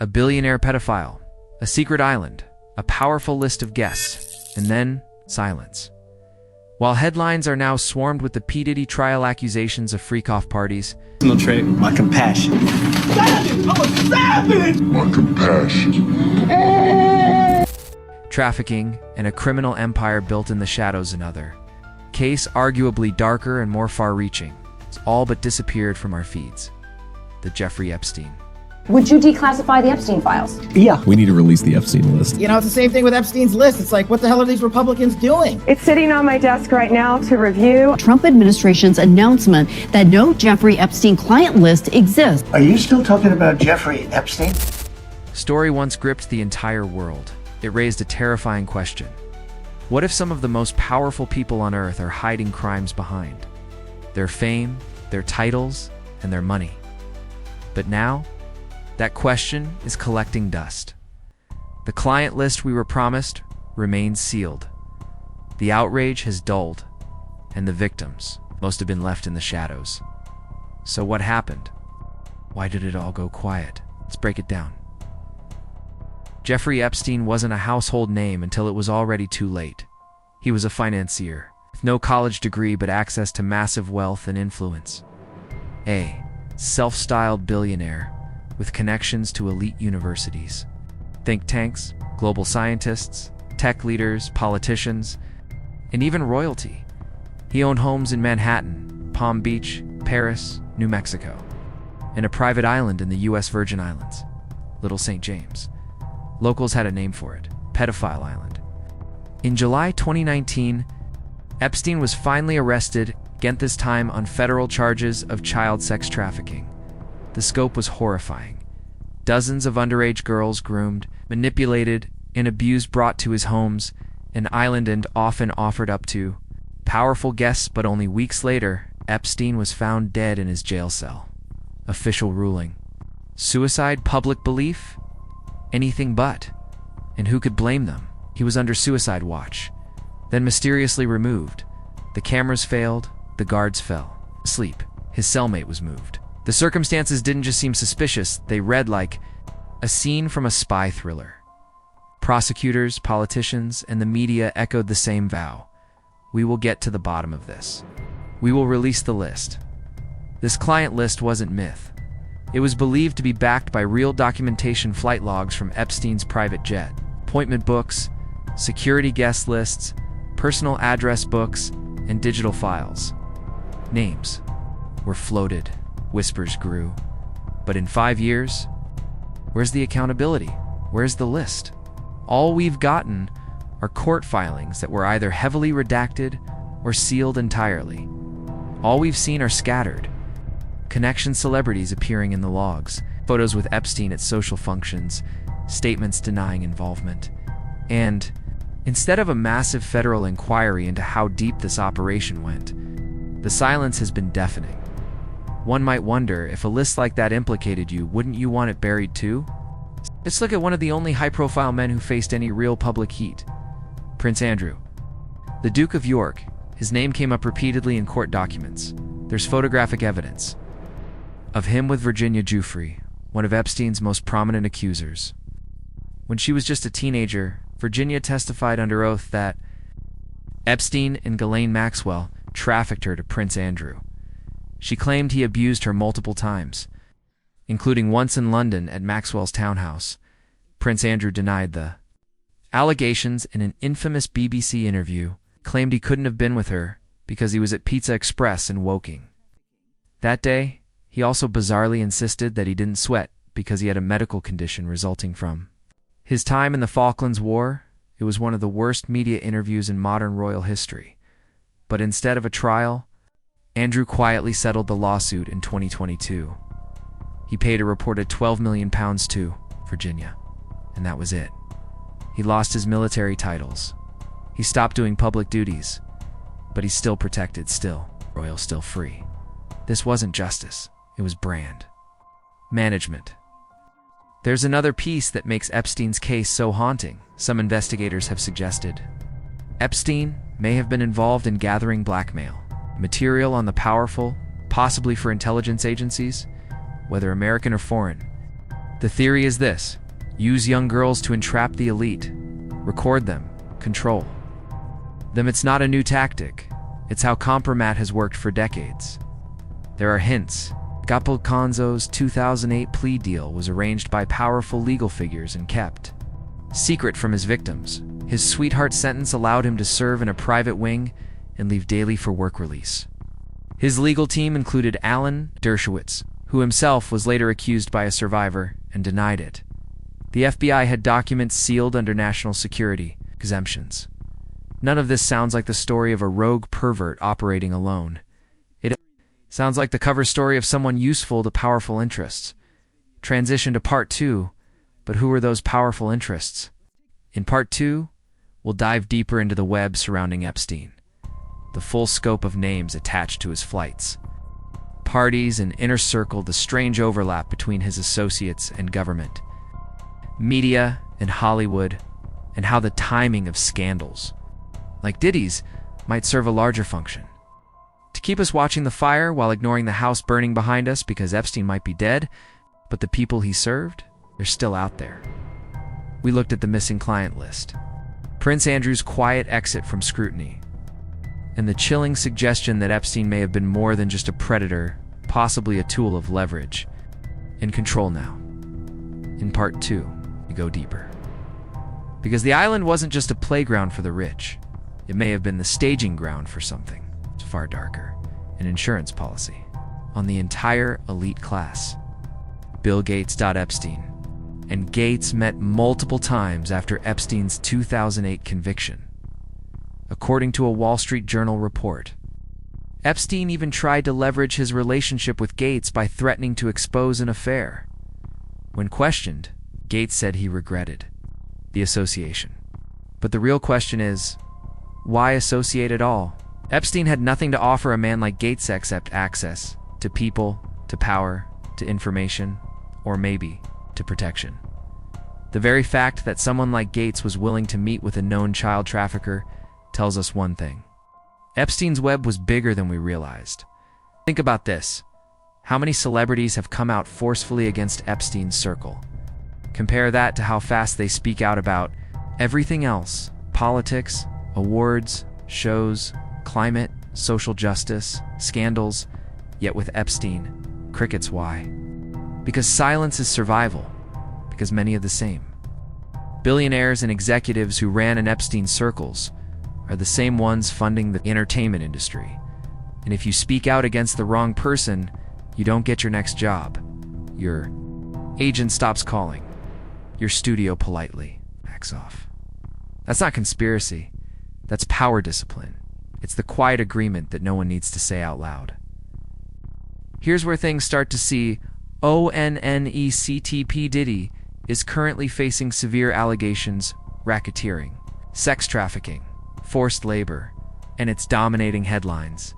A billionaire pedophile, a secret island, a powerful list of guests, and then silence. While headlines are now swarmed with the P. Diddy trial accusations of freak-off parties, Trait, my compassion. I'm a savage! My compassion. trafficking, and a criminal empire built in the shadows another case arguably darker and more far-reaching, it's all but disappeared from our feeds. The Jeffrey Epstein. Would you declassify the Epstein files? Yeah. We need to release the Epstein list. You know, it's the same thing with Epstein's list. It's like, what the hell are these Republicans doing? It's sitting on my desk right now to review. Trump administration's announcement that no Jeffrey Epstein client list exists. Are you still talking about Jeffrey Epstein? Story once gripped the entire world. It raised a terrifying question. What if some of the most powerful people on earth are hiding crimes behind? Their fame, their titles, and their money. But now, that question is collecting dust. The client list we were promised remains sealed. The outrage has dulled, and the victims most have been left in the shadows. So what happened? Why did it all go quiet? Let's break it down. Jeffrey Epstein wasn't a household name until it was already too late. He was a financier, with no college degree but access to massive wealth and influence. A self-styled billionaire with connections to elite universities, think tanks, global scientists, tech leaders, politicians, and even royalty. He owned homes in Manhattan, Palm Beach, Paris, New Mexico, and a private island in the U.S. Virgin Islands, Little St. James. Locals had a name for it, Pedophile Island. In July 2019, Epstein was finally arrested, again this time on federal charges of child sex trafficking. The scope was horrifying. Dozens of underage girls groomed, manipulated, and abused brought to his homes, an island and often offered up to powerful guests, but only weeks later, Epstein was found dead in his jail cell. Official ruling. Suicide, public belief? Anything but. And who could blame them? He was under suicide watch, then mysteriously removed. The cameras failed, the guards fell asleep. His cellmate was moved. The circumstances didn't just seem suspicious, they read like a scene from a spy thriller. Prosecutors, politicians, and the media echoed the same vow. We will get to the bottom of this. We will release the list. This client list wasn't myth. It was believed to be backed by real documentation, flight logs from Epstein's private jet, appointment books, security guest lists, personal address books, and digital files. Names were floated, whispers grew. But in 5 years, where's the accountability? Where's the list? All we've gotten are court filings that were either heavily redacted or sealed entirely. All we've seen are scattered connection celebrities appearing in the logs, photos with Epstein at social functions, statements denying involvement. And instead of a massive federal inquiry into how deep this operation went, the silence has been deafening. One might wonder, if a list like that implicated you, wouldn't you want it buried too? Let's look at one of the only high-profile men who faced any real public heat. Prince Andrew. The Duke of York. His name came up repeatedly in court documents. There's photographic evidence of him with Virginia Giuffre, one of Epstein's most prominent accusers. When she was just a teenager, Virginia testified under oath that Epstein and Ghislaine Maxwell trafficked her to Prince Andrew. She claimed he abused her multiple times, including once in London at Maxwell's townhouse. Prince Andrew denied the allegations in an infamous BBC interview, claimed he couldn't have been with her because he was at Pizza Express in Woking. That day, he also bizarrely insisted that he didn't sweat because he had a medical condition resulting from his time in the Falklands War. It was one of the worst media interviews in modern royal history. But instead of a trial, Andrew quietly settled the lawsuit in 2022. He paid a reported £12 million to Virginia, and that was it. He lost his military titles. He stopped doing public duties, but he's still protected, still royal, still free. This wasn't justice, it was brand management. There's another piece that makes Epstein's case so haunting. Some investigators have suggested Epstein may have been involved in gathering blackmail material on the powerful, possibly for intelligence agencies, whether American or foreign. The theory is this: use young girls to entrap the elite, record them, control them. It's not a new tactic. It's how compromat has worked for decades. There are hints. Capalcanzo's 2008 plea deal was arranged by powerful legal figures and kept secret from his victims. His sweetheart sentence allowed him to serve in a private wing and leave daily for work release. His legal team included Alan Dershowitz, who himself was later accused by a survivor and denied it. The FBI had documents sealed under national security exemptions. None of this sounds like the story of a rogue pervert operating alone. It sounds like the cover story of someone useful to powerful interests. Transition to part 2, but who are those powerful interests? In part 2, we'll dive deeper into the web surrounding Epstein, the full scope of names attached to his flights, parties, and inner circle, the strange overlap between his associates and government, media and Hollywood, and how the timing of scandals, like Diddy's, might serve a larger function. To keep us watching the fire while ignoring the house burning behind us because Epstein might be dead, but the people he served, they're still out there. We looked at the missing client list, Prince Andrew's quiet exit from scrutiny, and the chilling suggestion that Epstein may have been more than just a predator, possibly a tool of leverage and control. Now, in part 2, we go deeper. Because the island wasn't just a playground for the rich. It may have been the staging ground for something far darker, an insurance policy on the entire elite class. Bill Gates. Epstein. And Gates met multiple times after Epstein's 2008 conviction. According to a Wall Street Journal report, Epstein even tried to leverage his relationship with Gates by threatening to expose an affair. When questioned, Gates said he regretted the association. But the real question is, why associate at all? Epstein had nothing to offer a man like Gates except access to people, to power, to information, or maybe to protection. The very fact that someone like Gates was willing to meet with a known child trafficker tells us one thing. Epstein's web was bigger than we realized. Think about this. How many celebrities have come out forcefully against Epstein's circle? Compare that to how fast they speak out about everything else: politics, awards, shows, climate, social justice, scandals. Yet with Epstein, crickets. Why? Because silence is survival. Because many of the same billionaires and executives who ran in Epstein circles are the same ones funding the entertainment industry. And if you speak out against the wrong person, you don't get your next job. Your agent stops calling. Your studio politely backs off. That's not conspiracy. That's power discipline. It's the quiet agreement that no one needs to say out loud. Here's where things start to see. ONNECTP Diddy is currently facing severe allegations: racketeering, sex trafficking, forced labor, and it's dominating headlines.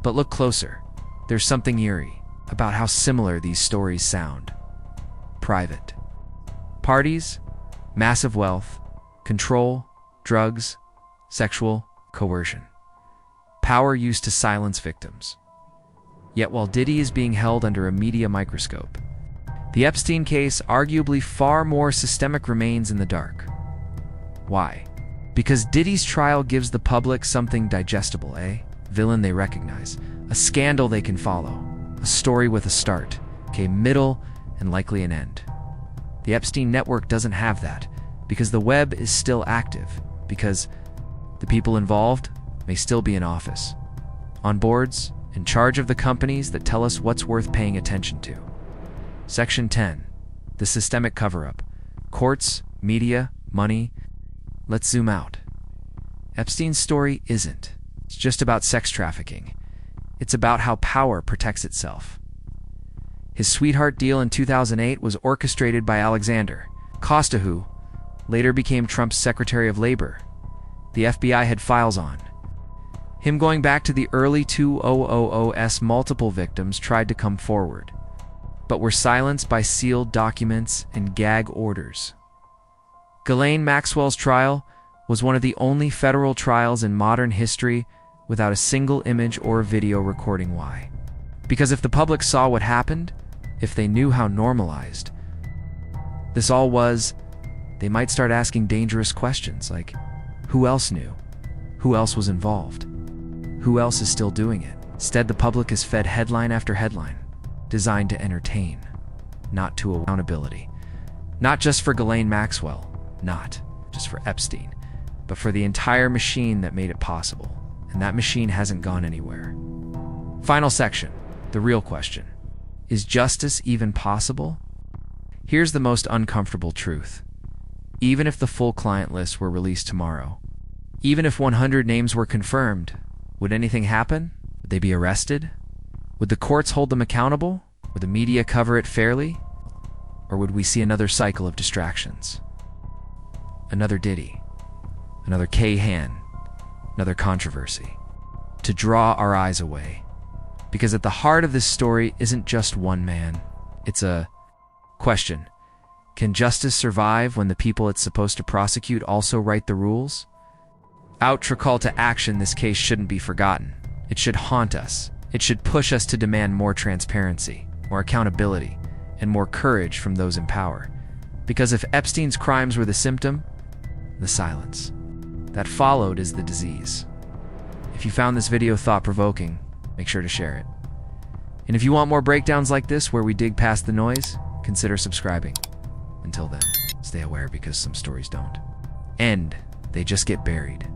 But look closer. There's something eerie about how similar these stories sound. Private parties, massive wealth, control, drugs, sexual coercion, power used to silence victims. Yet while Diddy is being held under a media microscope, the Epstein case, arguably far more systemic, remains in the dark. Why? Because Diddy's trial gives the public something digestible: a villain they recognize, a scandal they can follow, a story with a start, middle, and likely an end. The Epstein network doesn't have that, because the web is still active, because the people involved may still be in office, on boards, in charge of the companies that tell us what's worth paying attention to. Section 10. The systemic cover-up. Courts, media, money. Let's zoom out. Epstein's story isn't. It's just about sex trafficking. It's about how power protects itself. His sweetheart deal in 2008 was orchestrated by Alexander Costa, who later became Trump's Secretary of Labor. The FBI had files on him going back to the early 2000s. Multiple victims tried to come forward, but were silenced by sealed documents and gag orders. Ghislaine Maxwell's trial was one of the only federal trials in modern history without a single image or video recording. Why? Because if the public saw what happened, if they knew how normalized this all was, they might start asking dangerous questions like, who else knew? Who else was involved? Who else is still doing it? Instead, the public is fed headline after headline, designed to entertain, not to accountability. Not just for Ghislaine Maxwell, not just for Epstein, but for the entire machine that made it possible. And that machine hasn't gone anywhere. Final section, the real question. Is justice even possible? Here's the most uncomfortable truth. Even if the full client list were released tomorrow, even if 100 names were confirmed, would anything happen? Would they be arrested? Would the courts hold them accountable? Would the media cover it fairly? Or would we see another cycle of distractions? Another Diddy, another K-Han, another controversy, to draw our eyes away. Because at the heart of this story isn't just one man. It's a question. Can justice survive when the people it's supposed to prosecute also write the rules? Our call to action, this case shouldn't be forgotten. It should haunt us. It should push us to demand more transparency, more accountability, and more courage from those in power. Because if Epstein's crimes were the symptom, the silence that followed is the disease. If you found this video thought-provoking, make sure to share it. And if you want more breakdowns like this where we dig past the noise, consider subscribing. Until then, stay aware because some stories don't end, they just get buried.